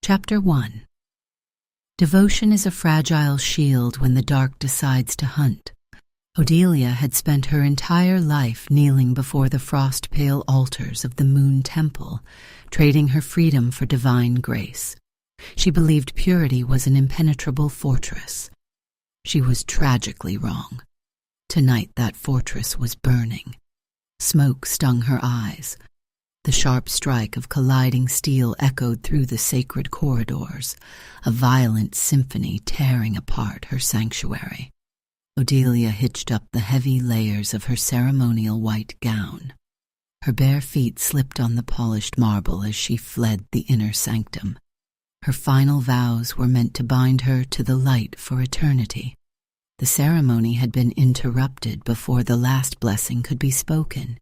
Chapter 1. Devotion is a fragile shield when the dark decides to hunt. Odelia had spent her entire life kneeling before the frost-pale altars of the Moon Temple, trading her freedom for divine grace. She believed purity was an impenetrable fortress. She was tragically wrong. Tonight that fortress was burning. Smoke stung her eyes. The sharp strike of colliding steel echoed through the sacred corridors, a violent symphony tearing apart her sanctuary. Odelia hitched up the heavy layers of her ceremonial white gown. Her bare feet slipped on the polished marble as she fled the inner sanctum. Her final vows were meant to bind her to the light for eternity. The ceremony had been interrupted before the last blessing could be spoken.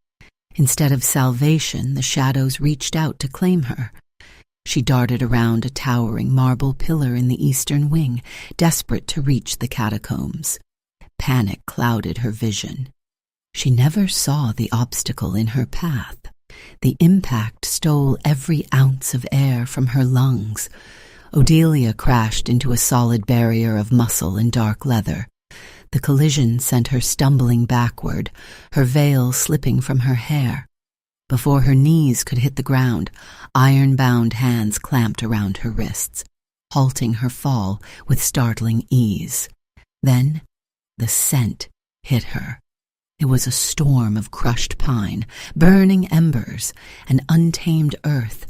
Instead of salvation, the shadows reached out to claim her. She darted around a towering marble pillar in the eastern wing, desperate to reach the catacombs. Panic clouded her vision. She never saw the obstacle in her path. The impact stole every ounce of air from her lungs. Odelia crashed into a solid barrier of muscle and dark leather. The collision sent her stumbling backward, her veil slipping from her hair. Before her knees could hit the ground, iron-bound hands clamped around her wrists, halting her fall with startling ease. Then, the scent hit her. It was a storm of crushed pine, burning embers, and untamed earth.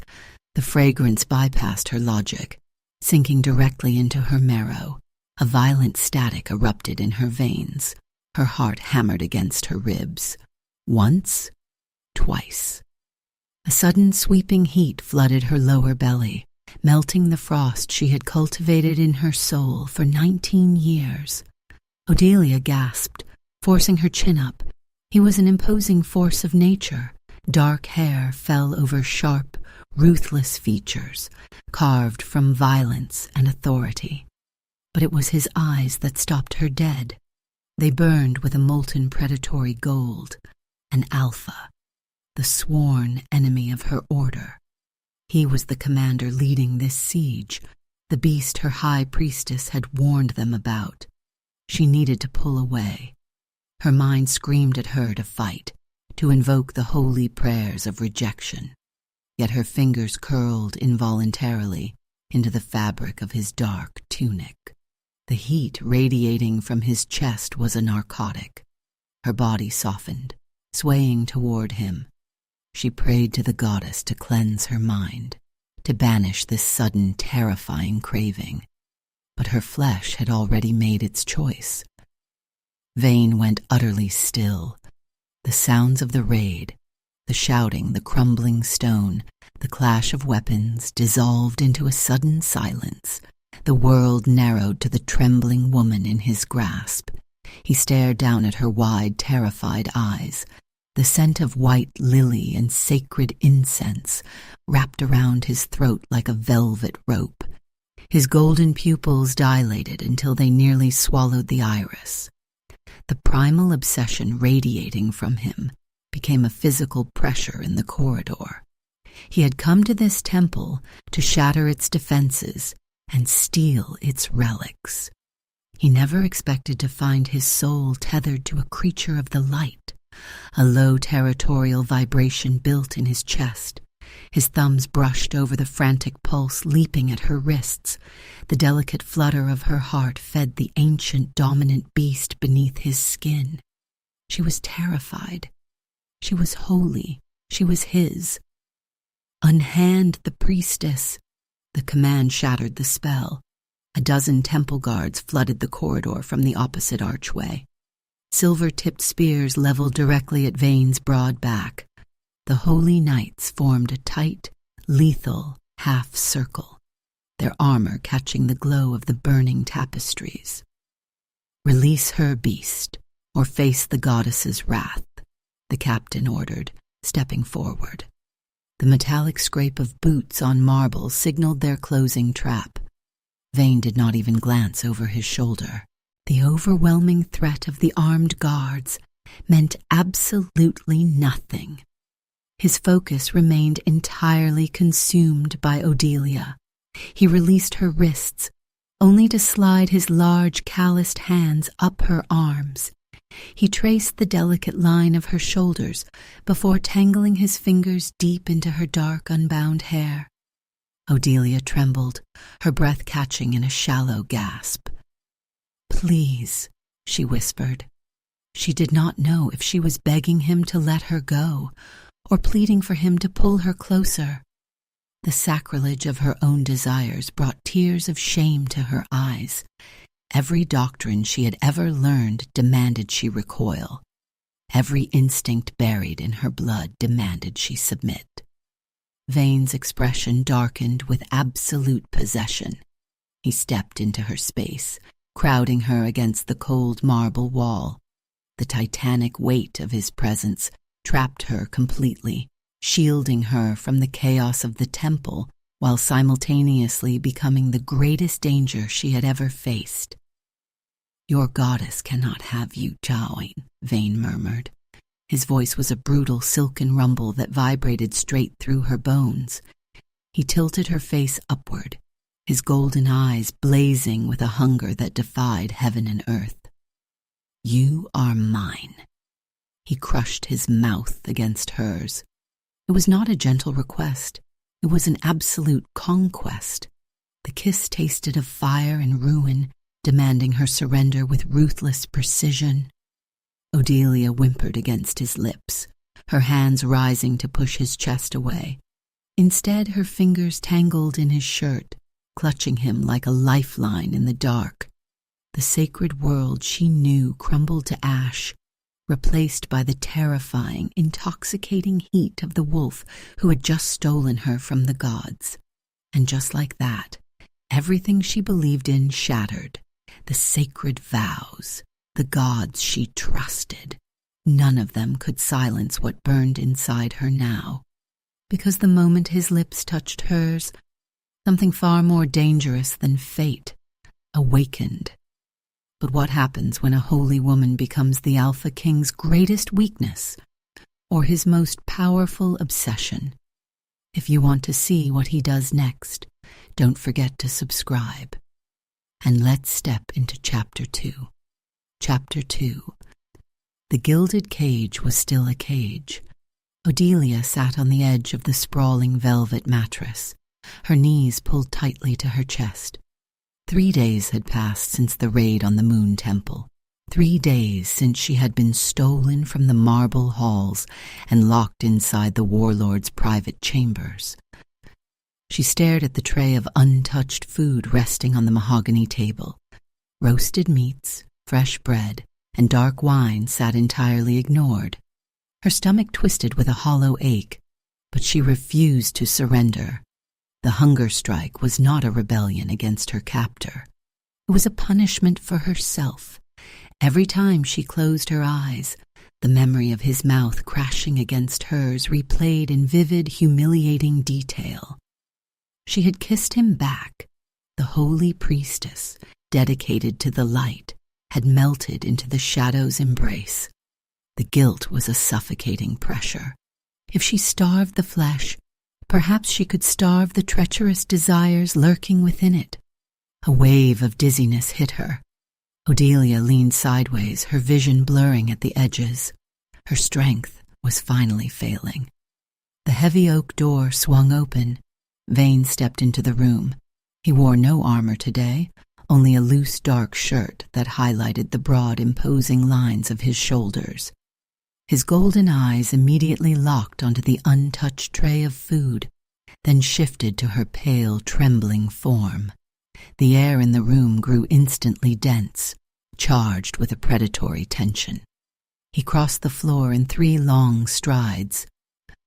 The fragrance bypassed her logic, sinking directly into her marrow. A violent static erupted in her veins. Her heart hammered against her ribs. Once, twice. A sudden sweeping heat flooded her lower belly, melting the frost she had cultivated in her soul for 19 years. Odelia gasped, forcing her chin up. He was an imposing force of nature. Dark hair fell over sharp, ruthless features, carved from violence and authority. But it was his eyes that stopped her dead. They burned with a molten predatory gold, an alpha, the sworn enemy of her order. He was the commander leading this siege, the beast her high priestess had warned them about. She needed to pull away. Her mind screamed at her to fight, to invoke the holy prayers of rejection. Yet her fingers curled involuntarily into the fabric of his dark tunic. The heat radiating from his chest was a narcotic. Her body softened, swaying toward him. She prayed to the goddess to cleanse her mind, to banish this sudden, terrifying craving. But her flesh had already made its choice. Vane went utterly still. The sounds of the raid, the shouting, the crumbling stone, the clash of weapons dissolved into a sudden silence. The world narrowed to the trembling woman in his grasp. He stared down at her wide, terrified eyes. The scent of white lily and sacred incense wrapped around his throat like a velvet rope. His golden pupils dilated until they nearly swallowed the iris. The primal obsession radiating from him became a physical pressure in the corridor. He had come to this temple to shatter its defenses and steal its relics. He never expected to find his soul tethered to a creature of the light. A low territorial vibration built in his chest. His thumbs brushed over the frantic pulse leaping at her wrists. The delicate flutter of her heart fed the ancient dominant beast beneath his skin. She was terrified. She was holy. She was his. Unhand the priestess. The command shattered the spell. A dozen temple guards flooded the corridor from the opposite archway. Silver-tipped spears leveled directly at Vane's broad back. The holy knights formed a tight, lethal half-circle, their armor catching the glow of the burning tapestries. "Release her, beast, or face the goddess's wrath," the captain ordered, stepping forward. The metallic scrape of boots on marble signaled their closing trap. Vane did not even glance over his shoulder. The overwhelming threat of the armed guards meant absolutely nothing. His focus remained entirely consumed by Odelia. He released her wrists, only to slide his large, calloused hands up her arms. He traced the delicate line of her shoulders before tangling his fingers deep into her dark, unbound hair. Odelia trembled, her breath catching in a shallow gasp. "Please," she whispered. She did not know if she was begging him to let her go or pleading for him to pull her closer. The sacrilege of her own desires brought tears of shame to her eyes. Every doctrine she had ever learned demanded she recoil. Every instinct buried in her blood demanded she submit. Vane's expression darkened with absolute possession. He stepped into her space, crowding her against the cold marble wall. The titanic weight of his presence trapped her completely, shielding her from the chaos of the temple while simultaneously becoming the greatest danger she had ever faced. "Your goddess cannot have you, Jawin," Vane murmured. His voice was a brutal, silken rumble that vibrated straight through her bones. He tilted her face upward, his golden eyes blazing with a hunger that defied heaven and earth. "You are mine." He crushed his mouth against hers. It was not a gentle request. It was an absolute conquest. The kiss tasted of fire and ruin, demanding her surrender with ruthless precision. Odelia whimpered against his lips, her hands rising to push his chest away. Instead, her fingers tangled in his shirt, clutching him like a lifeline in the dark. The sacred world she knew crumbled to ash, replaced by the terrifying, intoxicating heat of the wolf who had just stolen her from the gods. And just like that, everything she believed in shattered. The sacred vows, the gods she trusted. None of them could silence what burned inside her now. Because the moment his lips touched hers, something far more dangerous than fate awakened. But what happens when a holy woman becomes the Alpha King's greatest weakness, or his most powerful obsession? If you want to see what he does next, don't forget to subscribe. And let's step into Chapter 2. Chapter 2. The gilded cage was still a cage. Odelia sat on the edge of the sprawling velvet mattress, her knees pulled tightly to her chest. 3 days had passed since the raid on the Moon Temple. 3 days since she had been stolen from the marble halls and locked inside the warlord's private chambers. She stared at the tray of untouched food resting on the mahogany table. Roasted meats, fresh bread, and dark wine sat entirely ignored. Her stomach twisted with a hollow ache, but she refused to surrender. The hunger strike was not a rebellion against her captor. It was a punishment for herself. Every time she closed her eyes, the memory of his mouth crashing against hers replayed in vivid, humiliating detail. She had kissed him back. The holy priestess, dedicated to the light, had melted into the shadow's embrace. The guilt was a suffocating pressure. If she starved the flesh, perhaps she could starve the treacherous desires lurking within it. A wave of dizziness hit her. Odelia leaned sideways, her vision blurring at the edges. Her strength was finally failing. The heavy oak door swung open. Vane stepped into the room. He wore no armor today, only a loose dark shirt that highlighted the broad, imposing lines of his shoulders. His golden eyes immediately locked onto the untouched tray of food, then shifted to her pale, trembling form. The air in the room grew instantly dense, charged with a predatory tension. He crossed the floor in 3 long strides.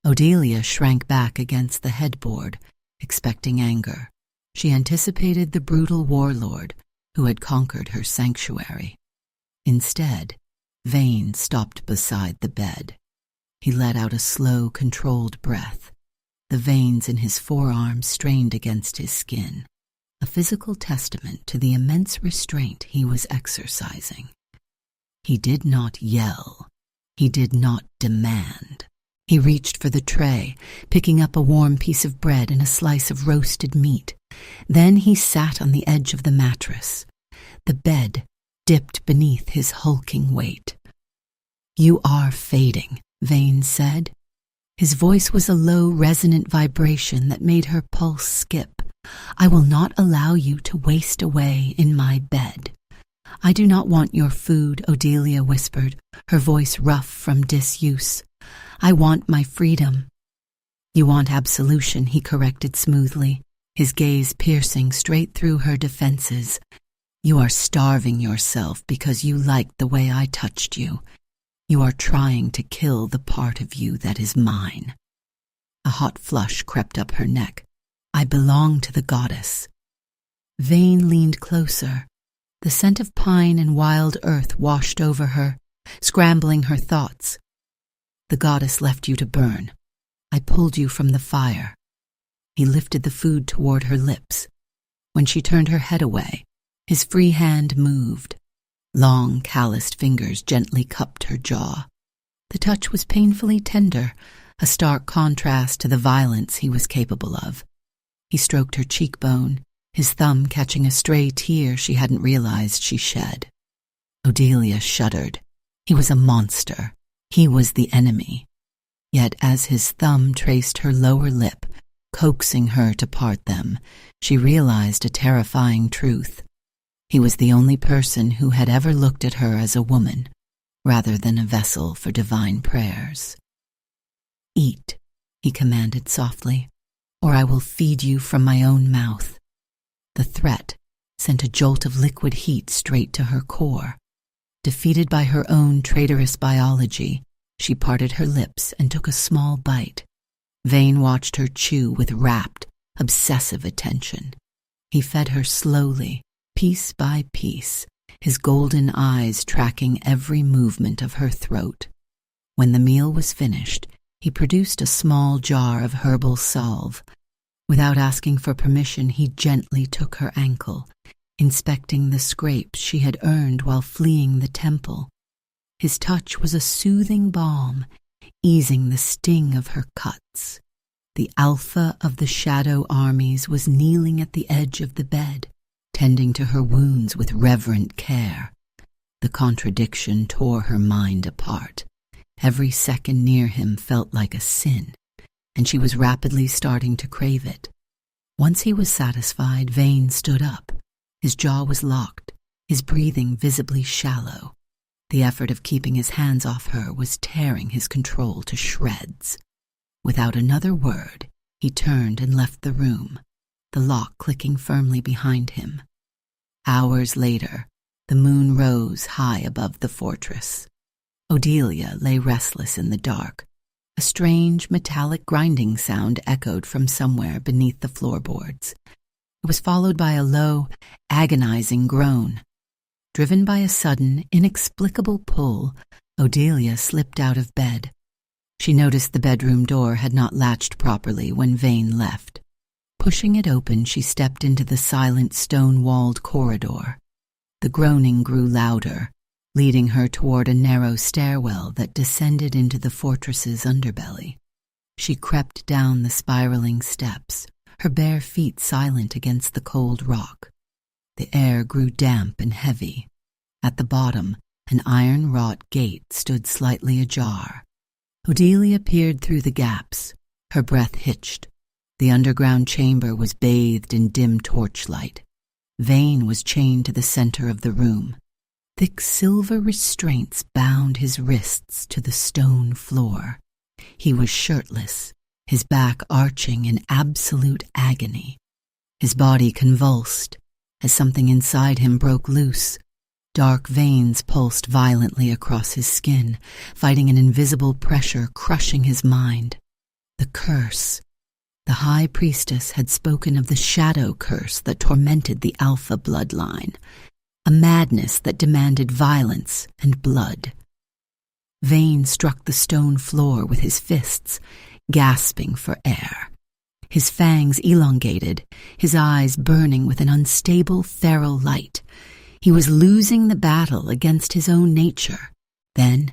Odelia shrank back against the headboard, expecting anger. She anticipated the brutal warlord who had conquered her sanctuary. Instead, Vane stopped beside the bed. He let out a slow, controlled breath. The veins in his forearms strained against his skin, a physical testament to the immense restraint he was exercising. He did not yell. He did not demand. He reached for the tray, picking up a warm piece of bread and a slice of roasted meat. Then he sat on the edge of the mattress. The bed dipped beneath his hulking weight. "You are fading," Vane said. His voice was a low, resonant vibration that made her pulse skip. "I will not allow you to waste away in my bed." "I do not want your food," Odelia whispered, her voice rough from disuse. "I want my freedom." "You want absolution," he corrected smoothly, his gaze piercing straight through her defenses. "You are starving yourself because you liked the way I touched you. You are trying to kill the part of you that is mine." A hot flush crept up her neck. "I belong to the goddess." Vane leaned closer. The scent of pine and wild earth washed over her, scrambling her thoughts. "The goddess left you to burn. I pulled you from the fire." He lifted the food toward her lips. When she turned her head away, his free hand moved. Long, calloused fingers gently cupped her jaw. The touch was painfully tender, a stark contrast to the violence he was capable of. He stroked her cheekbone, his thumb catching a stray tear she hadn't realized she shed. Odelia shuddered. He was a monster. He was the enemy. Yet as his thumb traced her lower lip, coaxing her to part them, she realized a terrifying truth. He was the only person who had ever looked at her as a woman, rather than a vessel for divine prayers. "Eat," he commanded softly, "or I will feed you from my own mouth." The threat sent a jolt of liquid heat straight to her core. Defeated by her own traitorous biology, she parted her lips and took a small bite. Vane watched her chew with rapt, obsessive attention. He fed her slowly, piece by piece, his golden eyes tracking every movement of her throat. When the meal was finished, he produced a small jar of herbal salve. Without asking for permission, he gently took her ankle, inspecting the scrapes she had earned while fleeing the temple. His touch was a soothing balm, easing the sting of her cuts. The alpha of the shadow armies was kneeling at the edge of the bed, tending to her wounds with reverent care. The contradiction tore her mind apart. Every second near him felt like a sin, and she was rapidly starting to crave it. Once he was satisfied, Vane stood up. His jaw was locked, his breathing visibly shallow. The effort of keeping his hands off her was tearing his control to shreds. Without another word, he turned and left the room, the lock clicking firmly behind him. Hours later, the moon rose high above the fortress. Odelia lay restless in the dark. A strange, metallic grinding sound echoed from somewhere beneath the floorboards. It was followed by a low, agonizing groan. Driven by a sudden, inexplicable pull, Odelia slipped out of bed. She noticed the bedroom door had not latched properly when Vane left. Pushing it open, she stepped into the silent stone-walled corridor. The groaning grew louder, leading her toward a narrow stairwell that descended into the fortress's underbelly. She crept down the spiraling steps, her bare feet silent against the cold rock. The air grew damp and heavy. At the bottom, an iron-wrought gate stood slightly ajar. Odelia peered through the gaps. Her breath hitched. The underground chamber was bathed in dim torchlight. Vane was chained to the center of the room. Thick silver restraints bound his wrists to the stone floor. He was shirtless, his back arching in absolute agony. His body convulsed as something inside him broke loose. Dark veins pulsed violently across his skin, fighting an invisible pressure crushing his mind. The curse. The High Priestess had spoken of the shadow curse that tormented the Alpha bloodline, a madness that demanded violence and blood. Vane struck the stone floor with his fists, gasping for air. His fangs elongated, his eyes burning with an unstable, feral light. He was losing the battle against his own nature. Then,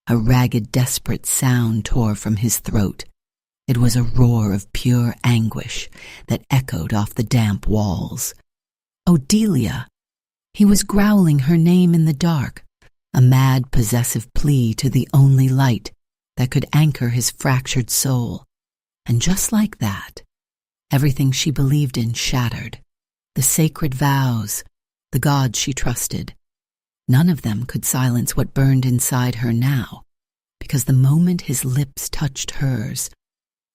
a ragged, desperate sound tore from his throat. It was a roar of pure anguish that echoed off the damp walls. Odelia! He was growling her name in the dark, a mad, possessive plea to the only light that could anchor his fractured soul. And just like that, everything she believed in shattered. The sacred vows, the gods she trusted. None of them could silence what burned inside her now, because the moment his lips touched hers,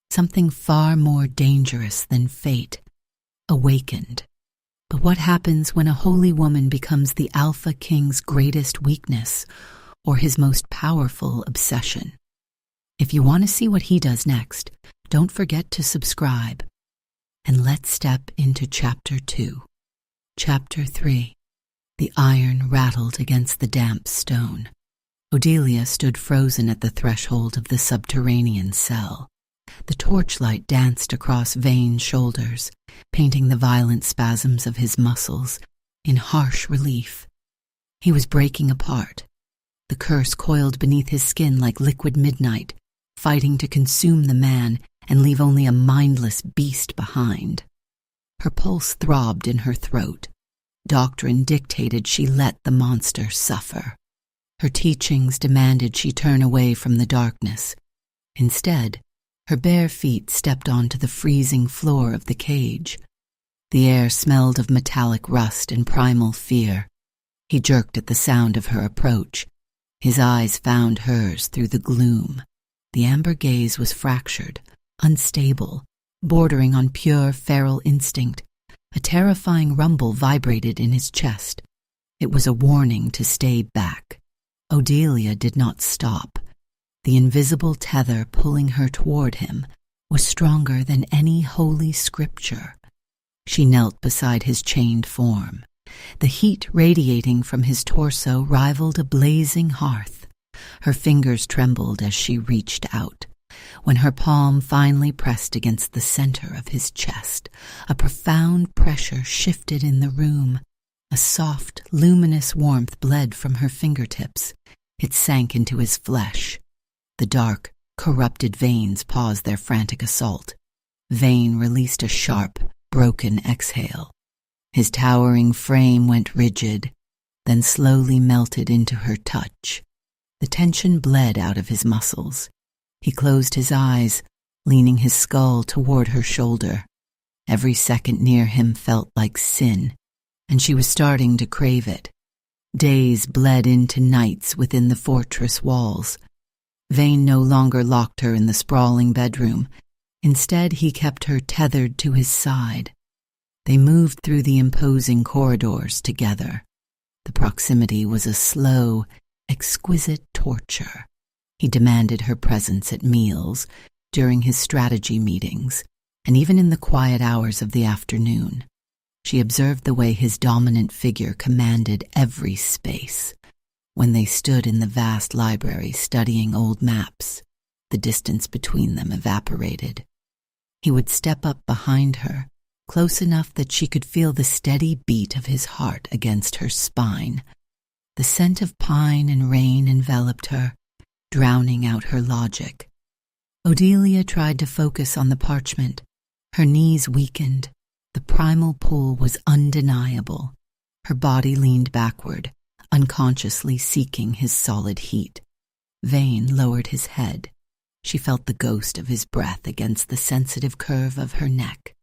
something far more dangerous than fate awakened. But what happens when a holy woman becomes the Alpha King's greatest weakness or his most powerful obsession? If you want to see what he does next, don't forget to subscribe. And let's step into Chapter 2. Chapter 3. The iron rattled against the damp stone. Odelia stood frozen at the threshold of the subterranean cell. The torchlight danced across Vane's shoulders, painting the violent spasms of his muscles in harsh relief. He was breaking apart. The curse coiled beneath his skin like liquid midnight, fighting to consume the man and leave only a mindless beast behind. Her pulse throbbed in her throat. Doctrine dictated she let the monster suffer. Her teachings demanded she turn away from the darkness. Instead, her bare feet stepped onto the freezing floor of the cage. The air smelled of metallic rust and primal fear. He jerked at the sound of her approach. His eyes found hers through the gloom. The amber gaze was fractured, unstable, bordering on pure feral instinct. A terrifying rumble vibrated in his chest. It was a warning to stay back. Odelia did not stop. The invisible tether pulling her toward him was stronger than any holy scripture. She knelt beside his chained form. The heat radiating from his torso rivaled a blazing hearth. Her fingers trembled as she reached out. When her palm finally pressed against the center of his chest, a profound pressure shifted in the room. A soft, luminous warmth bled from her fingertips. It sank into his flesh. The dark, corrupted veins paused their frantic assault. Vane released a sharp, broken exhale. His towering frame went rigid, then slowly melted into her touch. The tension bled out of his muscles. He closed his eyes, leaning his skull toward her shoulder. Every second near him felt like sin, and she was starting to crave it. Days bled into nights within the fortress walls. Vane no longer locked her in the sprawling bedroom. Instead, he kept her tethered to his side. They moved through the imposing corridors together. The proximity was a slow, exquisite torture. He demanded her presence at meals, during his strategy meetings, and even in the quiet hours of the afternoon. She observed the way his dominant figure commanded every space. When they stood in the vast library studying old maps, the distance between them evaporated. He would step up behind her, close enough that she could feel the steady beat of his heart against her spine. The scent of pine and rain enveloped her, drowning out her logic. Odelia tried to focus on the parchment. Her knees weakened. The primal pull was undeniable. Her body leaned backward, unconsciously seeking his solid heat. Vane lowered his head. She felt the ghost of his breath against the sensitive curve of her neck.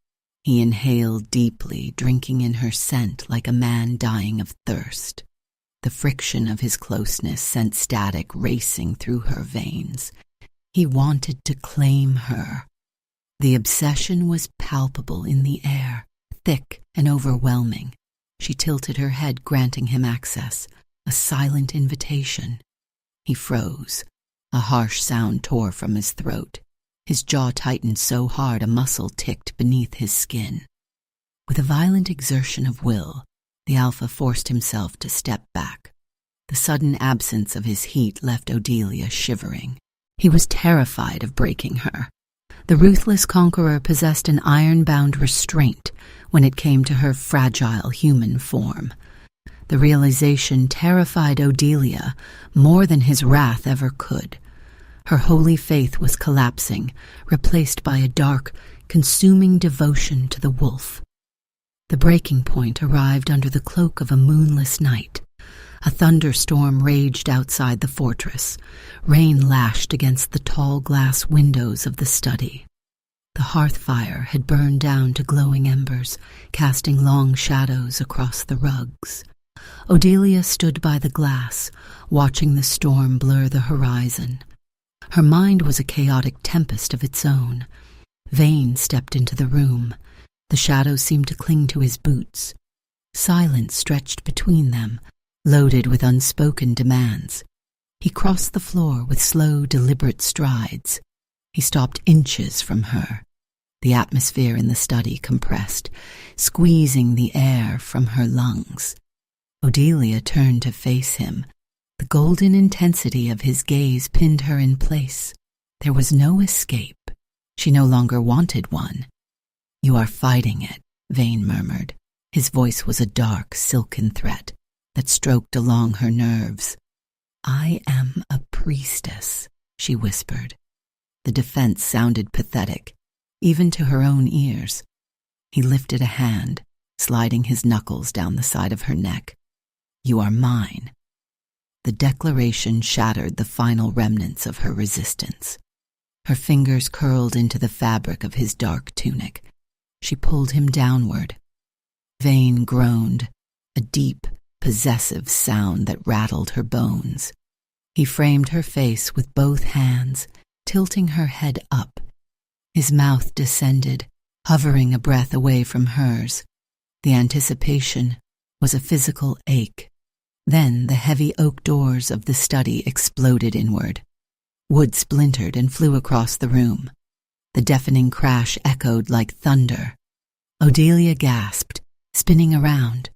He inhaled deeply, drinking in her scent like a man dying of thirst. The friction of his closeness sent static racing through her veins. He wanted to claim her. The obsession was palpable in the air, thick and overwhelming. She tilted her head, granting him access, a silent invitation. He froze. A harsh sound tore from his throat. His jaw tightened so hard a muscle ticked beneath his skin. With a violent exertion of will, the Alpha forced himself to step back. The sudden absence of his heat left Odelia shivering. He was terrified of breaking her. The ruthless conqueror possessed an iron-bound restraint when it came to her fragile human form. The realization terrified Odelia more than his wrath ever could. Her holy faith was collapsing, replaced by a dark, consuming devotion to the wolf. The breaking point arrived under the cloak of a moonless night. A thunderstorm raged outside the fortress. Rain lashed against the tall glass windows of the study. The hearth fire had burned down to glowing embers, casting long shadows across the rugs. Odelia stood by the glass, watching the storm blur the horizon. Her mind was a chaotic tempest of its own. Vane stepped into the room. The shadows seemed to cling to his boots. Silence stretched between them, loaded with unspoken demands. He crossed the floor with slow, deliberate strides. He stopped inches from her. The atmosphere in the study compressed, squeezing the air from her lungs. Odelia turned to face him. The golden intensity of his gaze pinned her in place. There was no escape. She no longer wanted one. "You are fighting it," Vane murmured. His voice was a dark, silken threat that stroked along her nerves. "I am a priestess," she whispered. The defense sounded pathetic, even to her own ears. He lifted a hand, sliding his knuckles down the side of her neck. "You are mine." The declaration shattered the final remnants of her resistance. Her fingers curled into the fabric of his dark tunic. She pulled him downward. Vane groaned, a deep, possessive sound that rattled her bones. He framed her face with both hands, tilting her head up. His mouth descended, hovering a breath away from hers. The anticipation was a physical ache. Then the heavy oak doors of the study exploded inward. Wood splintered and flew across the room. The deafening crash echoed like thunder. Odelia gasped, spinning around.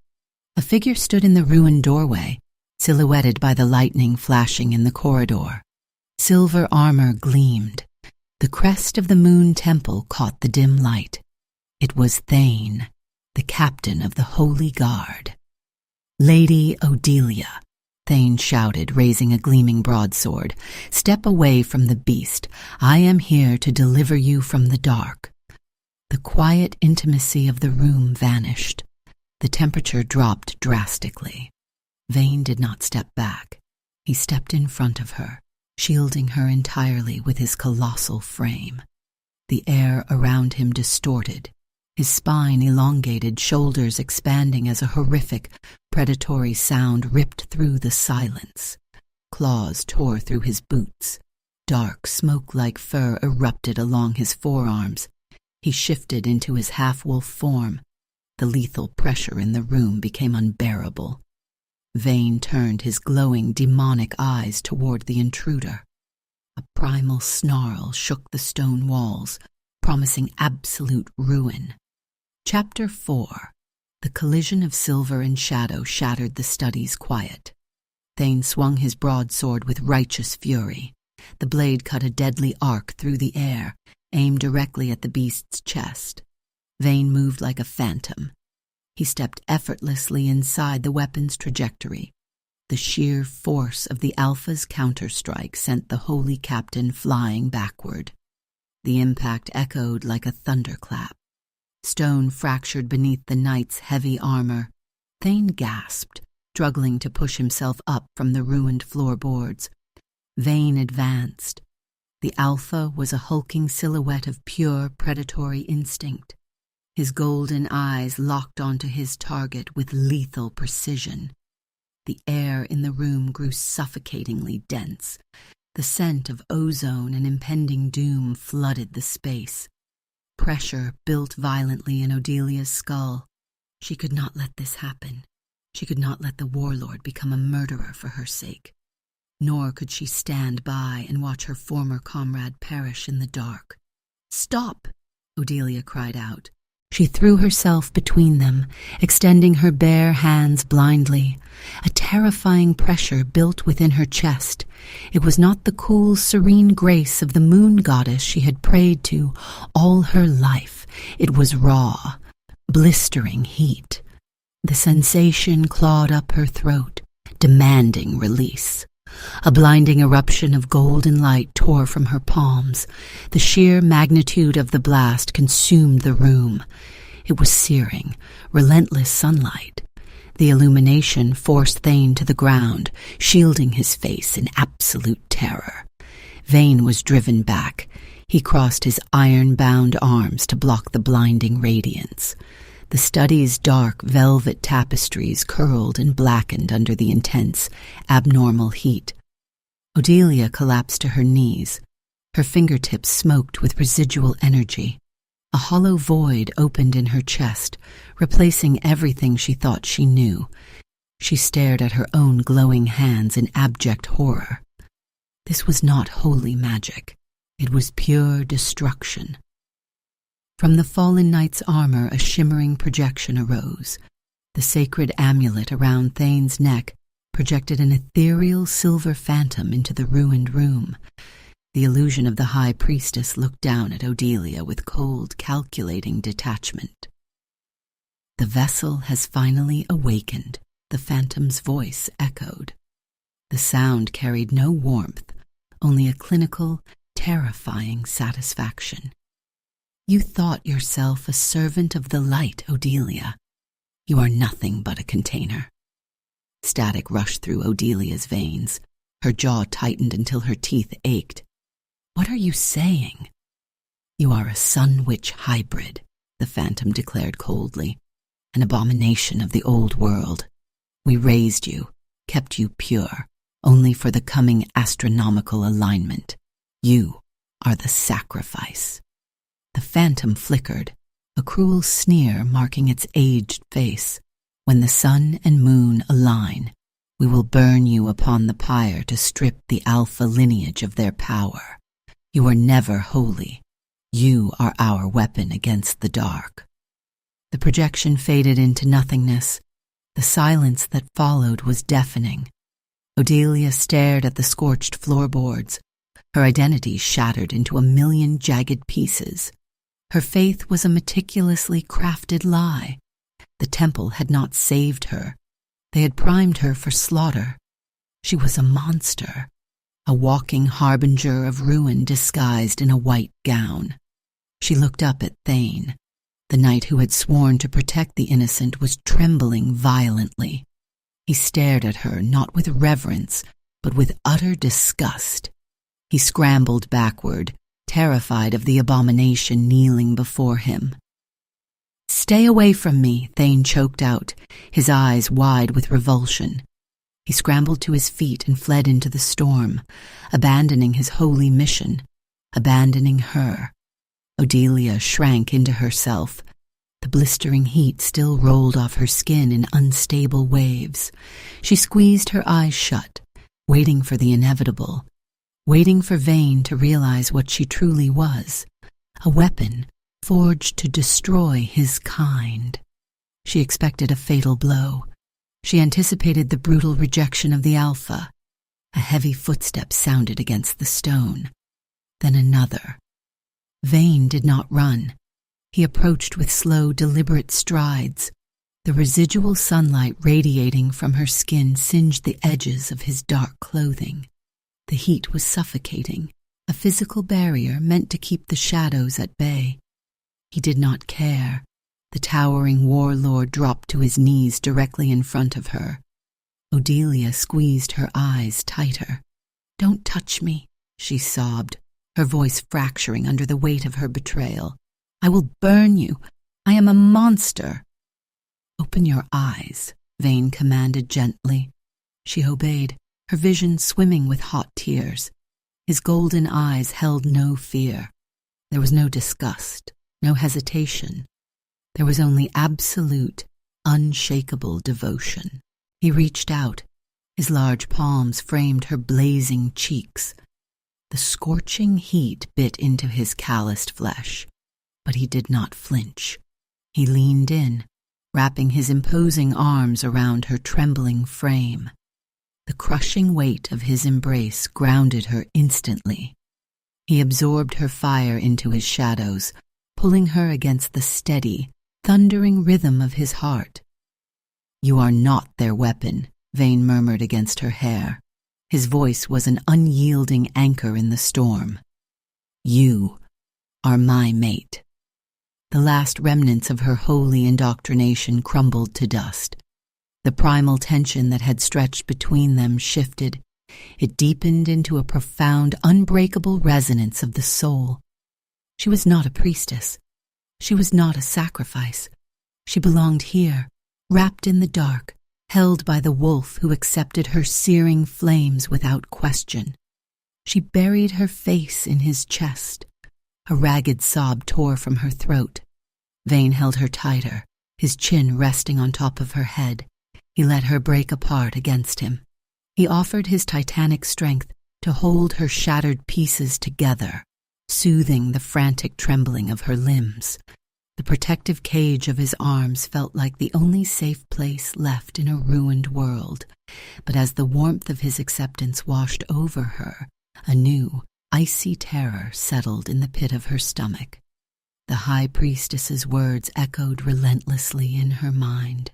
A figure stood in the ruined doorway, silhouetted by the lightning flashing in the corridor. Silver armor gleamed. The crest of the moon temple caught the dim light. It was Thane, the captain of the Holy Guard. "Lady Odelia," Thane shouted, raising a gleaming broadsword. "Step away from the beast. I am here to deliver you from the dark." The quiet intimacy of the room vanished. The temperature dropped drastically. Vane did not step back. He stepped in front of her, shielding her entirely with his colossal frame. The air around him distorted, his spine elongated, shoulders expanding as a horrific, predatory sound ripped through the silence. Claws tore through his boots. Dark, smoke-like fur erupted along his forearms. He shifted into his half-wolf form. The lethal pressure in the room became unbearable. Vane turned his glowing, demonic eyes toward the intruder. A primal snarl shook the stone walls, promising absolute ruin. Chapter 4. The collision of silver and shadow shattered the study's quiet. Thane swung his broadsword with righteous fury. The blade cut a deadly arc through the air, aimed directly at the beast's chest. Vane moved like a phantom. He stepped effortlessly inside the weapon's trajectory. The sheer force of the Alpha's counterstrike sent the holy captain flying backward. The impact echoed like a thunderclap. Stone fractured beneath the knight's heavy armor. Thane gasped, struggling to push himself up from the ruined floorboards. Vane advanced. The Alpha was a hulking silhouette of pure predatory instinct. His golden eyes locked onto his target with lethal precision. The air in the room grew suffocatingly dense. The scent of ozone and impending doom flooded the space. Pressure built violently in Odelia's skull. She could not let this happen. She could not let the warlord become a murderer for her sake. Nor could she stand by and watch her former comrade perish in the dark. "Stop!" Odelia cried out. She threw herself between them, extending her bare hands blindly. A terrifying pressure built within her chest. It was not the cool, serene grace of the moon goddess she had prayed to all her life. It was raw, blistering heat. The sensation clawed up her throat, demanding release. A blinding eruption of golden light tore from her palms. The sheer magnitude of the blast consumed the room. It was searing, relentless sunlight. The illumination forced Thane to the ground, shielding his face in absolute terror. Vane was driven back. He crossed his iron-bound arms to block the blinding radiance. The study's dark velvet tapestries curled and blackened under the intense, abnormal heat. Odelia collapsed to her knees. Her fingertips smoked with residual energy. A hollow void opened in her chest, replacing everything she thought she knew. She stared at her own glowing hands in abject horror. This was not holy magic. It was pure destruction. From the fallen knight's armor, a shimmering projection arose. The sacred amulet around Thane's neck projected an ethereal silver phantom into the ruined room. The illusion of the High Priestess looked down at Odelia with cold, calculating detachment. "The vessel has finally awakened," the phantom's voice echoed. The sound carried no warmth, only a clinical, terrifying satisfaction. "You thought yourself a servant of the light, Odelia. You are nothing but a container." Static rushed through Odelia's veins. Her jaw tightened until her teeth ached. "What are you saying?" "You are a sun-witch hybrid," the phantom declared coldly. "An abomination of the old world. We raised you, kept you pure, only for the coming astronomical alignment. You are the sacrifice." The phantom flickered, a cruel sneer marking its aged face. "When the sun and moon align, we will burn you upon the pyre to strip the alpha lineage of their power. You are never holy. You are our weapon against the dark." The projection faded into nothingness. The silence that followed was deafening. Odelia stared at the scorched floorboards, her identity shattered into a million jagged pieces. Her faith was a meticulously crafted lie. The temple had not saved her. They had primed her for slaughter. She was a monster, a walking harbinger of ruin disguised in a white gown. She looked up at Thane. The knight who had sworn to protect the innocent was trembling violently. He stared at her not with reverence, but with utter disgust. He scrambled backward, terrified of the abomination kneeling before him. "Stay away from me," Thane choked out, his eyes wide with revulsion. He scrambled to his feet and fled into the storm, abandoning his holy mission, abandoning her. Odelia shrank into herself. The blistering heat still rolled off her skin in unstable waves. She squeezed her eyes shut, waiting for the inevitable, waiting for Vane to realize what she truly was, a weapon forged to destroy his kind. She expected a fatal blow. She anticipated the brutal rejection of the Alpha. A heavy footstep sounded against the stone. Then another. Vane did not run. He approached with slow, deliberate strides. The residual sunlight radiating from her skin singed the edges of his dark clothing. The heat was suffocating, a physical barrier meant to keep the shadows at bay. He did not care. The towering warlord dropped to his knees directly in front of her. Odelia squeezed her eyes tighter. "Don't touch me," she sobbed, her voice fracturing under the weight of her betrayal. "I will burn you. I am a monster." "Open your eyes," Vane commanded gently. She obeyed, her vision swimming with hot tears. His golden eyes held no fear. There was no disgust, no hesitation. There was only absolute, unshakable devotion. He reached out. His large palms framed her blazing cheeks. The scorching heat bit into his calloused flesh, but he did not flinch. He leaned in, wrapping his imposing arms around her trembling frame. The crushing weight of his embrace grounded her instantly. He absorbed her fire into his shadows, pulling her against the steady, thundering rhythm of his heart. "You are not their weapon," Vane murmured against her hair. His voice was an unyielding anchor in the storm. "You are my mate." The last remnants of her holy indoctrination crumbled to dust. The primal tension that had stretched between them shifted. It deepened into a profound, unbreakable resonance of the soul. She was not a priestess. She was not a sacrifice. She belonged here, wrapped in the dark, held by the wolf who accepted her searing flames without question. She buried her face in his chest. A ragged sob tore from her throat. Vane held her tighter, his chin resting on top of her head. He let her break apart against him. He offered his titanic strength to hold her shattered pieces together, soothing the frantic trembling of her limbs. The protective cage of his arms felt like the only safe place left in a ruined world. But as the warmth of his acceptance washed over her, a new, icy terror settled in the pit of her stomach. The High Priestess's words echoed relentlessly in her mind.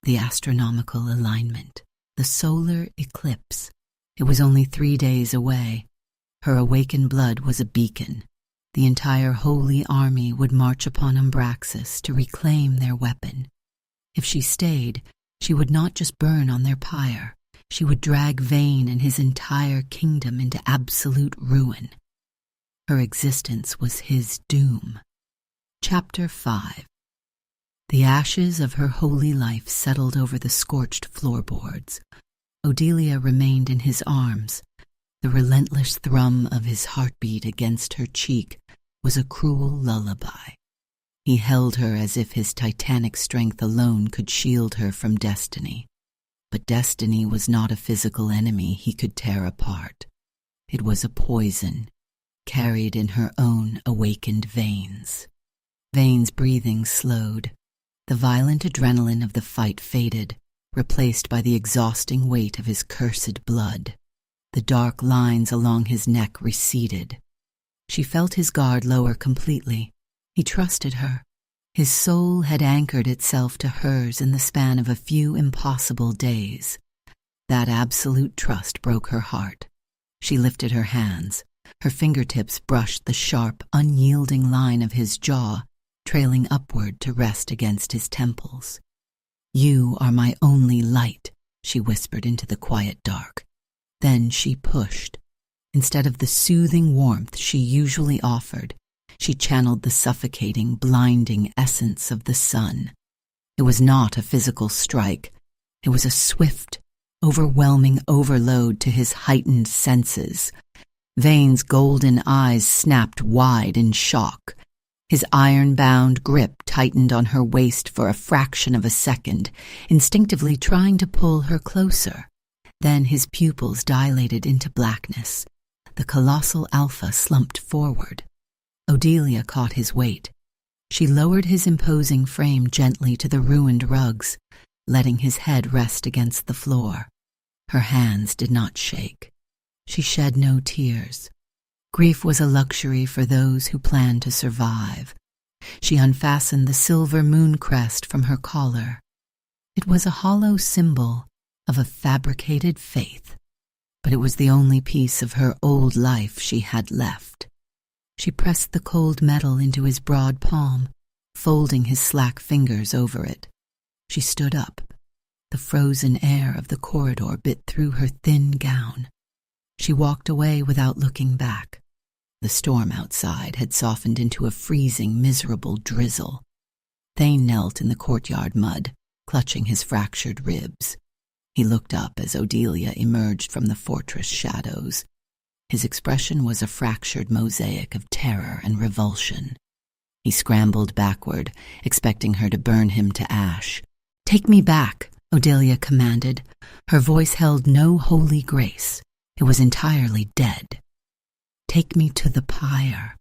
The astronomical alignment, the solar eclipse. It was only 3 days away. Her awakened blood was a beacon. The entire holy army would march upon Umbraxis to reclaim their weapon. If she stayed, she would not just burn on their pyre. She would drag Vane and his entire kingdom into absolute ruin. Her existence was his doom. Chapter 5. The ashes of her holy life settled over the scorched floorboards. Odelia remained in his arms. The relentless thrum of his heartbeat against her cheek was a cruel lullaby. He held her as if his titanic strength alone could shield her from destiny. But destiny was not a physical enemy he could tear apart. It was a poison, carried in her own awakened veins. Vane's breathing slowed. The violent adrenaline of the fight faded, replaced by the exhausting weight of his cursed blood. The dark lines along his neck receded. She felt his guard lower completely. He trusted her. His soul had anchored itself to hers in the span of a few impossible days. That absolute trust broke her heart. She lifted her hands. Her fingertips brushed the sharp, unyielding line of his jaw, trailing upward to rest against his temples. "You are my only light," she whispered into the quiet dark. Then she pushed. Instead of the soothing warmth she usually offered, she channeled the suffocating, blinding essence of the sun. It was not a physical strike. It was a swift, overwhelming overload to his heightened senses. Vane's golden eyes snapped wide in shock. His iron-bound grip tightened on her waist for a fraction of a second, instinctively trying to pull her closer. Then his pupils dilated into blackness. The colossal alpha slumped forward. Odelia caught his weight. She lowered his imposing frame gently to the ruined rugs, letting his head rest against the floor. Her hands did not shake. She shed no tears. Grief was a luxury for those who planned to survive. She unfastened the silver moon crest from her collar. It was a hollow symbol of a fabricated faith, but it was the only piece of her old life she had left. She pressed the cold metal into his broad palm, folding his slack fingers over it. She stood up. The frozen air of the corridor bit through her thin gown. She walked away without looking back. The storm outside had softened into a freezing, miserable drizzle. Thane knelt in the courtyard mud, clutching his fractured ribs. He looked up as Odelia emerged from the fortress shadows. His expression was a fractured mosaic of terror and revulsion. He scrambled backward, expecting her to burn him to ash. "Take me back," Odelia commanded. Her voice held no holy grace. It was entirely dead. "Take me to the pyre."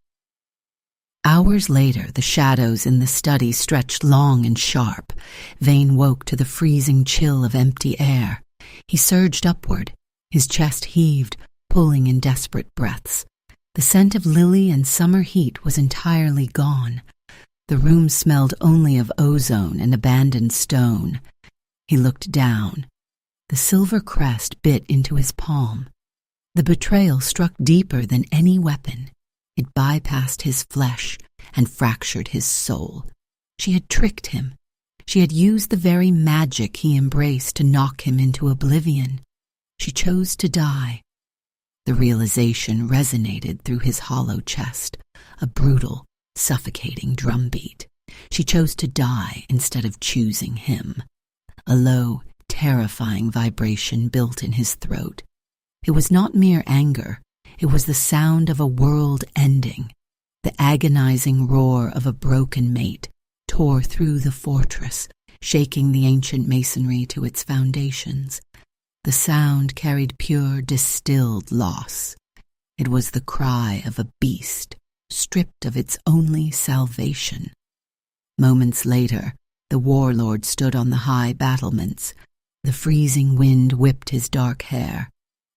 Hours later, the shadows in the study stretched long and sharp. Vane woke to the freezing chill of empty air. He surged upward. His chest heaved, pulling in desperate breaths. The scent of lily and summer heat was entirely gone. The room smelled only of ozone and abandoned stone. He looked down. The silver crest bit into his palm. The betrayal struck deeper than any weapon. It bypassed his flesh and fractured his soul. She had tricked him. She had used the very magic he embraced to knock him into oblivion. She chose to die. The realization resonated through his hollow chest, a brutal, suffocating drumbeat. She chose to die instead of choosing him. A low, terrifying vibration built in his throat. It was not mere anger. It was the sound of a world ending. The agonizing roar of a broken mate tore through the fortress, shaking the ancient masonry to its foundations. The sound carried pure, distilled loss. It was the cry of a beast, stripped of its only salvation. Moments later, the warlord stood on the high battlements. The freezing wind whipped his dark hair.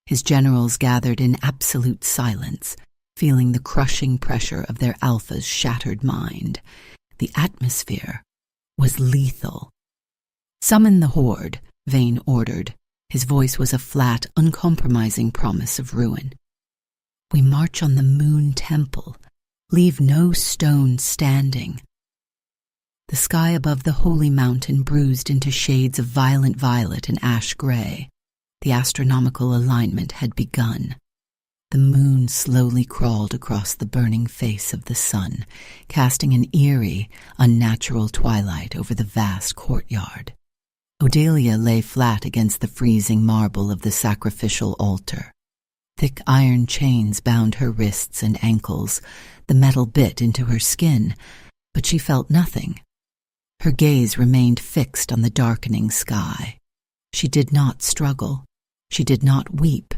His generals gathered in absolute silence, feeling the crushing pressure of their alpha's shattered mind. The atmosphere was lethal. "Summon the horde," Vayne ordered. His voice was a flat, uncompromising promise of ruin. "We march on the moon temple. Leave no stone standing." The sky above the holy mountain bruised into shades of violent violet and ash gray. The astronomical alignment had begun. The moon slowly crawled across the burning face of the sun, casting an eerie, unnatural twilight over the vast courtyard. Odelia lay flat against the freezing marble of the sacrificial altar. Thick iron chains bound her wrists and ankles. The metal bit into her skin, but she felt nothing. Her gaze remained fixed on the darkening sky. She did not struggle. She did not weep.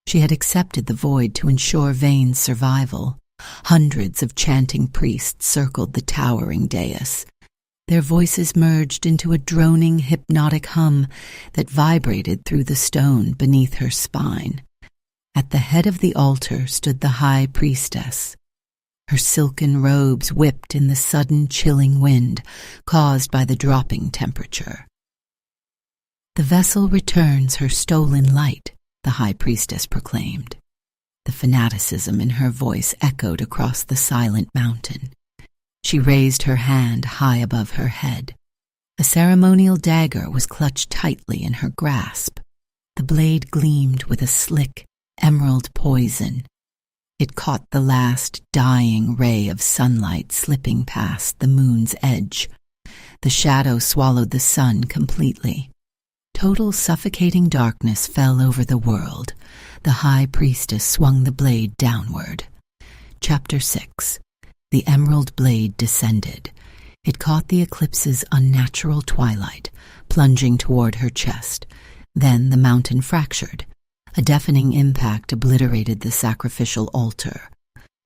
She had accepted the void to ensure Vayne's survival. Hundreds of chanting priests circled the towering dais. Their voices merged into a droning, hypnotic hum that vibrated through the stone beneath her spine. At the head of the altar stood the high priestess. Her silken robes whipped in the sudden chilling wind caused by the dropping temperature. "The vessel returns her stolen light," the high priestess proclaimed. The fanaticism in her voice echoed across the silent mountain. She raised her hand high above her head. A ceremonial dagger was clutched tightly in her grasp. The blade gleamed with a slick, emerald poison. It caught the last dying ray of sunlight slipping past the moon's edge. The shadow swallowed the sun completely. Total suffocating darkness fell over the world. The high priestess swung the blade downward. Chapter 6. The emerald blade descended. It caught the eclipse's unnatural twilight, plunging toward her chest. Then the mountain fractured. A deafening impact obliterated the sacrificial altar.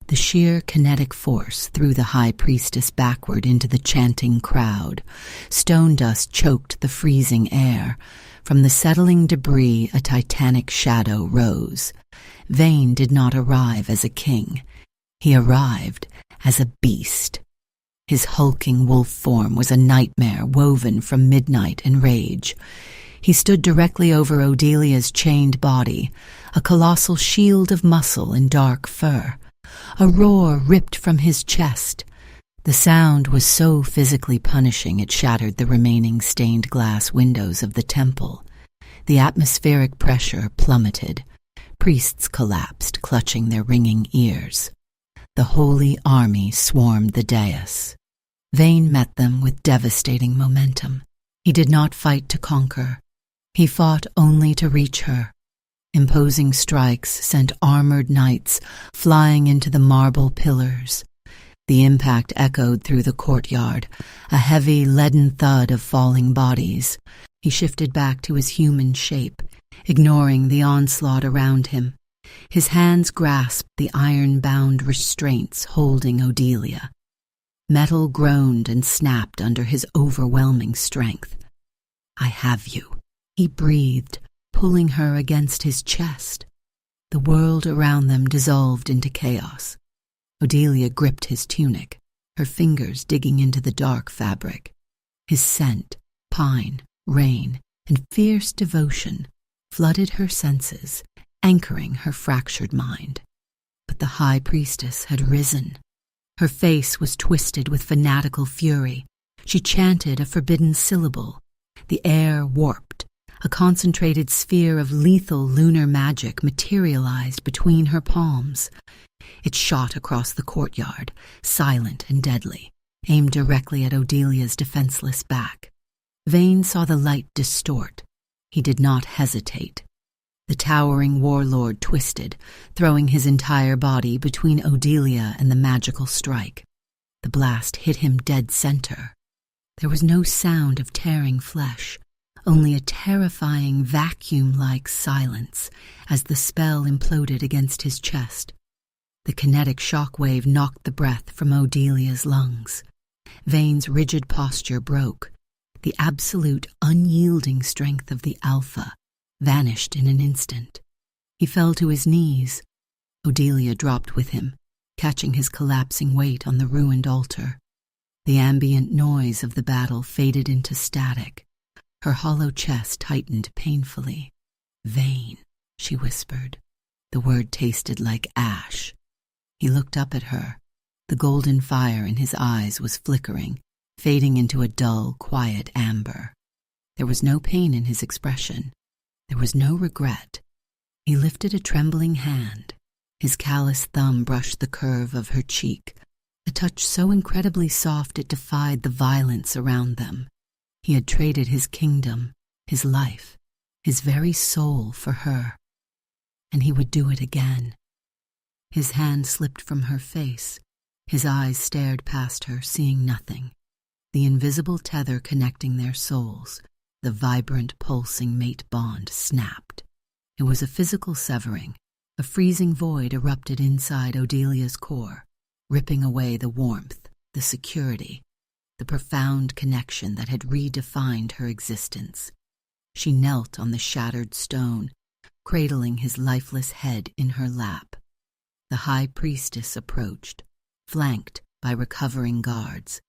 The sheer kinetic force threw the high priestess backward into the chanting crowd. Stone dust choked the freezing air. From the settling debris, a titanic shadow rose. Vayne did not arrive as a king. He arrived as a beast. His hulking wolf form was a nightmare woven from midnight and rage. He stood directly over Odelia's chained body, a colossal shield of muscle and dark fur. A roar ripped from his chest. The sound was so physically punishing it shattered the remaining stained glass windows of the temple. The atmospheric pressure plummeted. Priests collapsed, clutching their ringing ears. The holy army swarmed the dais. Vayne met them with devastating momentum. He did not fight to conquer. He fought only to reach her. Imposing strikes sent armored knights flying into the marble pillars. The impact echoed through the courtyard, a heavy, leaden thud of falling bodies. He shifted back to his human shape, ignoring the onslaught around him. His hands grasped the iron-bound restraints holding Odelia. Metal groaned and snapped under his overwhelming strength. "I have you," he breathed, pulling her against his chest. The world around them dissolved into chaos. Odelia gripped his tunic, her fingers digging into the dark fabric. His scent, pine, rain, and fierce devotion flooded her senses, anchoring her fractured mind. But the High Priestess had risen. Her face was twisted with fanatical fury. She chanted a forbidden syllable. The air warped. A concentrated sphere of lethal lunar magic materialized between her palms. It shot across the courtyard, silent and deadly, aimed directly at Odelia's defenseless back. Vane saw the light distort. He did not hesitate. The towering warlord twisted, throwing his entire body between Odelia and the magical strike. The blast hit him dead center. There was no sound of tearing flesh, only a terrifying vacuum-like silence as the spell imploded against his chest. The kinetic shockwave knocked the breath from Odelia's lungs. Vane's rigid posture broke. The absolute, unyielding strength of the Alpha vanished in an instant. He fell to his knees. Odelia dropped with him, catching his collapsing weight on the ruined altar. The ambient noise of the battle faded into static. Her hollow chest tightened painfully. "Vane," she whispered. The word tasted like ash. He looked up at her. The golden fire in his eyes was flickering, fading into a dull, quiet amber. There was no pain in his expression. There was no regret. He lifted a trembling hand. His callous thumb brushed the curve of her cheek, a touch so incredibly soft it defied the violence around them. He had traded his kingdom, his life, his very soul for her. And he would do it again. His hand slipped from her face. His eyes stared past her, seeing nothing. The invisible tether connecting their souls, the vibrant, pulsing mate bond, snapped. It was a physical severing. A freezing void erupted inside Odelia's core, ripping away the warmth, the security, the profound connection that had redefined her existence. She knelt on the shattered stone, cradling his lifeless head in her lap. The High Priestess approached, flanked by recovering guards.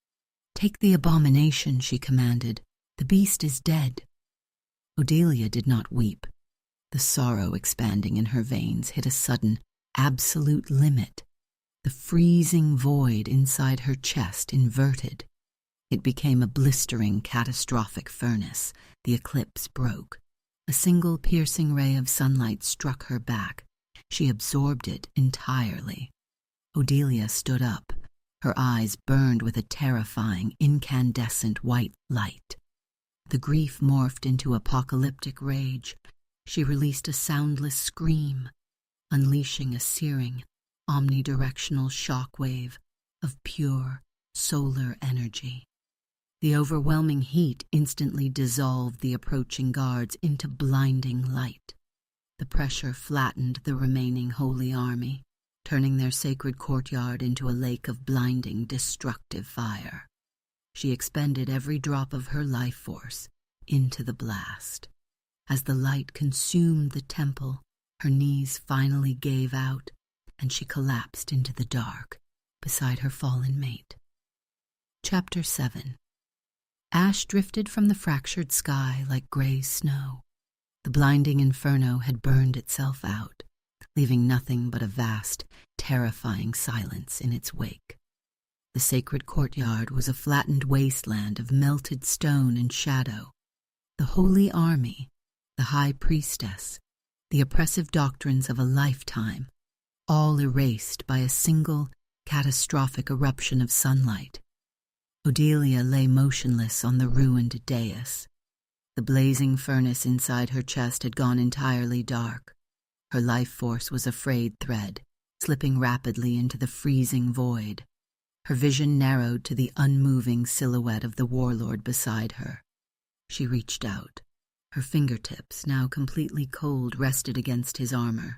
"Take the abomination," she commanded. "The beast is dead." Odelia did not weep. The sorrow expanding in her veins hit a sudden, absolute limit. The freezing void inside her chest inverted. It became a blistering, catastrophic furnace. The eclipse broke. A single piercing ray of sunlight struck her back. She absorbed it entirely. Odelia stood up. Her eyes burned with a terrifying, incandescent white light. The grief morphed into apocalyptic rage. She released a soundless scream, unleashing a searing, omnidirectional shockwave of pure, solar energy. The overwhelming heat instantly dissolved the approaching guards into blinding light. The pressure flattened the remaining holy army, turning their sacred courtyard into a lake of blinding, destructive fire. She expended every drop of her life force into the blast. As the light consumed the temple, her knees finally gave out, and she collapsed into the dark beside her fallen mate. Chapter 7. Ash drifted from the fractured sky like gray snow. The blinding inferno had burned itself out, leaving nothing but a vast, terrifying silence in its wake. The sacred courtyard was a flattened wasteland of melted stone and shadow. The holy army, the High Priestess, the oppressive doctrines of a lifetime, all erased by a single, catastrophic eruption of sunlight. Odelia lay motionless on the ruined dais. The blazing furnace inside her chest had gone entirely dark. Her life force was a frayed thread, slipping rapidly into the freezing void. Her vision narrowed to the unmoving silhouette of the warlord beside her. She reached out. Her fingertips, now completely cold, rested against his armor.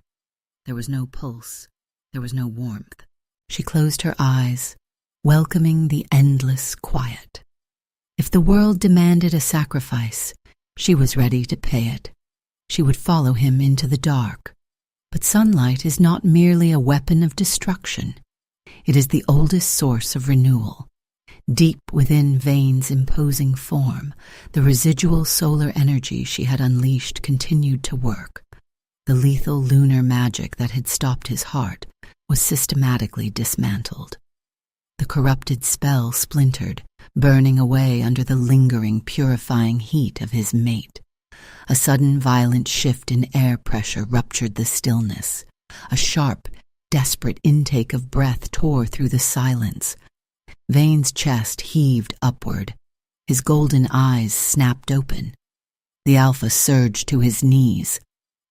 There was no pulse. There was no warmth. She closed her eyes, welcoming the endless quiet. If the world demanded a sacrifice, she was ready to pay it. She would follow him into the dark. But sunlight is not merely a weapon of destruction. It is the oldest source of renewal. Deep within Vane's imposing form, the residual solar energy she had unleashed continued to work. The lethal lunar magic that had stopped his heart was systematically dismantled. The corrupted spell splintered, burning away under the lingering, purifying heat of his mate. A sudden violent shift in air pressure ruptured the stillness. A sharp, desperate intake of breath tore through the silence. Vane's chest heaved upward. His golden eyes snapped open. The Alpha surged to his knees.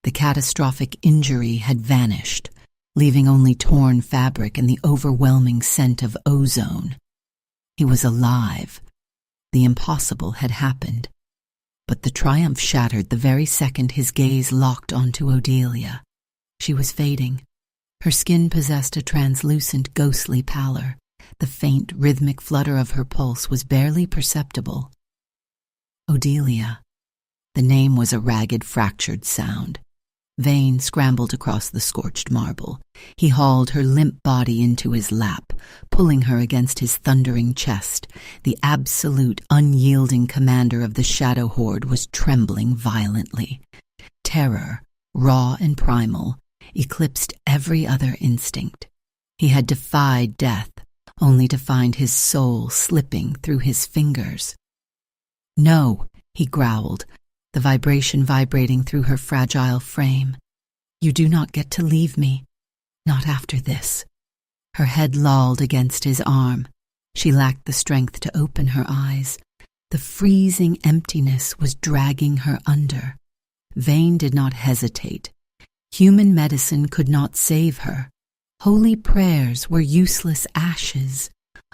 The catastrophic injury had vanished, leaving only torn fabric and the overwhelming scent of ozone. He was alive. The impossible had happened. But the triumph shattered the very second his gaze locked onto Odelia. She was fading. Her skin possessed a translucent, ghostly pallor. The faint, rhythmic flutter of her pulse was barely perceptible. Odelia. The name was a ragged, fractured sound. Vane scrambled across the scorched marble. He hauled her limp body into his lap, pulling her against his thundering chest. The absolute, unyielding commander of the Shadow Horde was trembling violently. Terror, raw and primal, eclipsed every other instinct. He had defied death, only to find his soul slipping through his fingers. "No," he growled, the vibration vibrating through her fragile frame. "You do not get to leave me. Not after this." Her head lolled against his arm. She lacked the strength to open her eyes. The freezing emptiness was dragging her under. Vane did not hesitate. Human medicine could not save her. Holy prayers were useless ashes.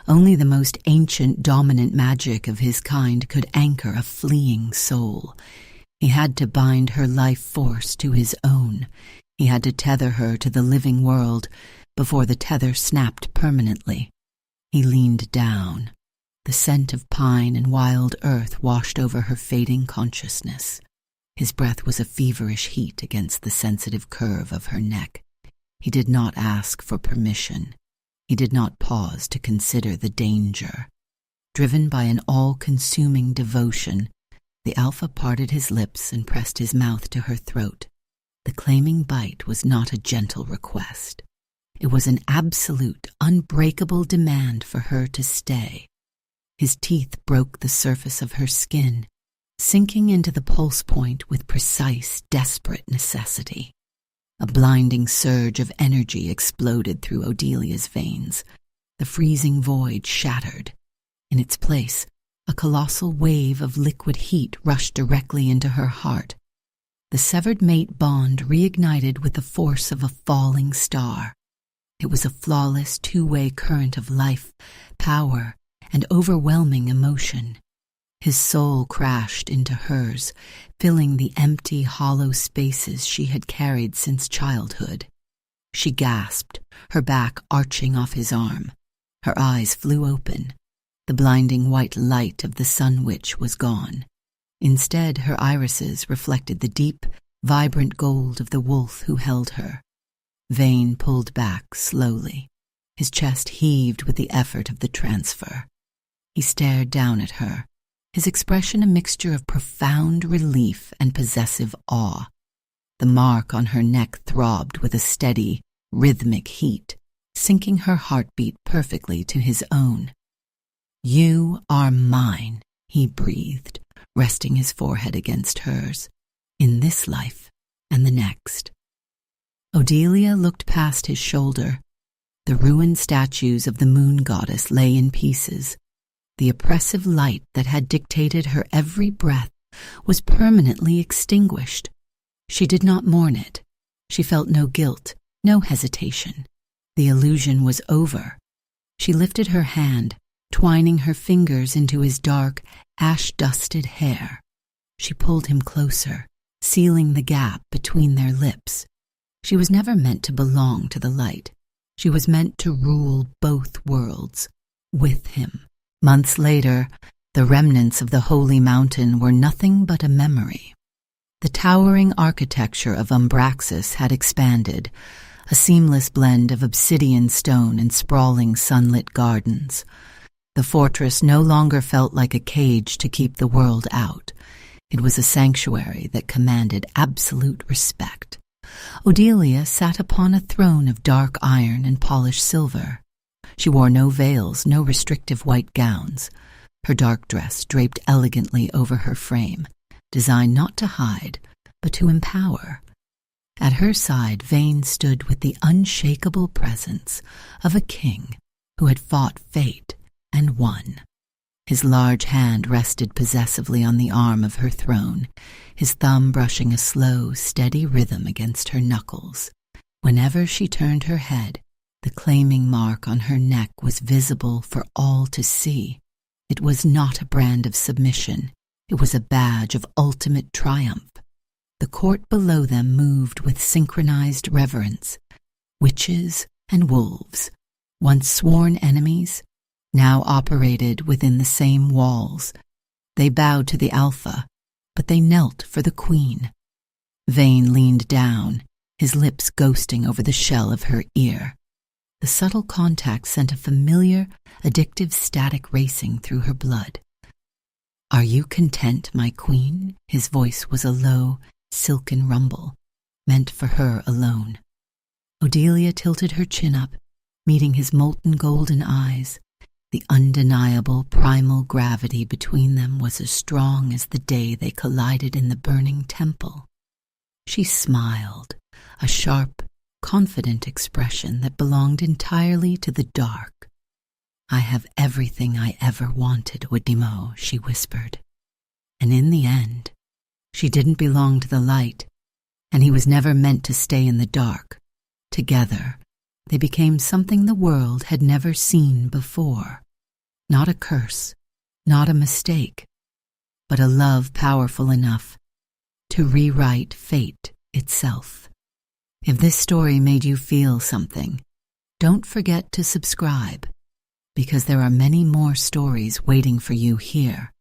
Only the most ancient, dominant magic of his kind could anchor a fleeing soul. He had to bind her life force to his own. He had to tether her to the living world before the tether snapped permanently. He leaned down. The scent of pine and wild earth washed over her fading consciousness. His breath was a feverish heat against the sensitive curve of her neck. He did not ask for permission. He did not pause to consider the danger. Driven by an all-consuming devotion, the Alpha parted his lips and pressed his mouth to her throat. The claiming bite was not a gentle request. It was an absolute, unbreakable demand for her to stay. His teeth broke the surface of her skin, sinking into the pulse point with precise, desperate necessity. A blinding surge of energy exploded through Odelia's veins. The freezing void shattered. In its place, a colossal wave of liquid heat rushed directly into her heart. The severed mate bond reignited with the force of a falling star. It was a flawless two-way current of life, power, and overwhelming emotion. His soul crashed into hers, filling the empty, hollow spaces she had carried since childhood. She gasped, her back arching off his arm. Her eyes flew open. The blinding white light of the sun witch was gone. Instead, her irises reflected the deep, vibrant gold of the wolf who held her. Vane pulled back slowly. His chest heaved with the effort of the transfer. He stared down at her, his expression a mixture of profound relief and possessive awe. The mark on her neck throbbed with a steady, rhythmic heat, syncing her heartbeat perfectly to his own. "You are mine," he breathed, resting his forehead against hers, "in this life and the next." Odelia looked past his shoulder. The ruined statues of the moon goddess lay in pieces. The oppressive light that had dictated her every breath was permanently extinguished. She did not mourn it. She felt no guilt, no hesitation. The illusion was over. She lifted her hand, twining her fingers into his dark, ash-dusted hair. She pulled him closer, sealing the gap between their lips. She was never meant to belong to the light. She was meant to rule both worlds, with him. Months later, the remnants of the holy mountain were nothing but a memory. The towering architecture of Umbraxis had expanded, a seamless blend of obsidian stone and sprawling sunlit gardens. The fortress no longer felt like a cage to keep the world out. It was a sanctuary that commanded absolute respect. Odelia sat upon a throne of dark iron and polished silver. She wore no veils, no restrictive white gowns. Her dark dress draped elegantly over her frame, designed not to hide, but to empower. At her side, Vane stood with the unshakable presence of a king who had fought fate and won. His large hand rested possessively on the arm of her throne, his thumb brushing a slow, steady rhythm against her knuckles. Whenever she turned her head, the claiming mark on her neck was visible for all to see. It was not a brand of submission. It was a badge of ultimate triumph. The court below them moved with synchronized reverence. Witches and wolves, once sworn enemies, now operated within the same walls. They bowed to the Alpha, but they knelt for the Queen. Vane leaned down, his lips ghosting over the shell of her ear. The subtle contact sent a familiar, addictive static racing through her blood. "Are you content, my queen?" His voice was a low, silken rumble, meant for her alone. Odelia tilted her chin up, meeting his molten golden eyes. The undeniable primal gravity between them was as strong as the day they collided in the burning temple. She smiled, a sharp, confident expression that belonged entirely to the dark. "I have everything I ever wanted, Wedimo," she whispered. And in the end, she didn't belong to the light, and he was never meant to stay in the dark. Together, they became something the world had never seen before. Not a curse, not a mistake, but a love powerful enough to rewrite fate itself. If this story made you feel something, don't forget to subscribe, because there are many more stories waiting for you here.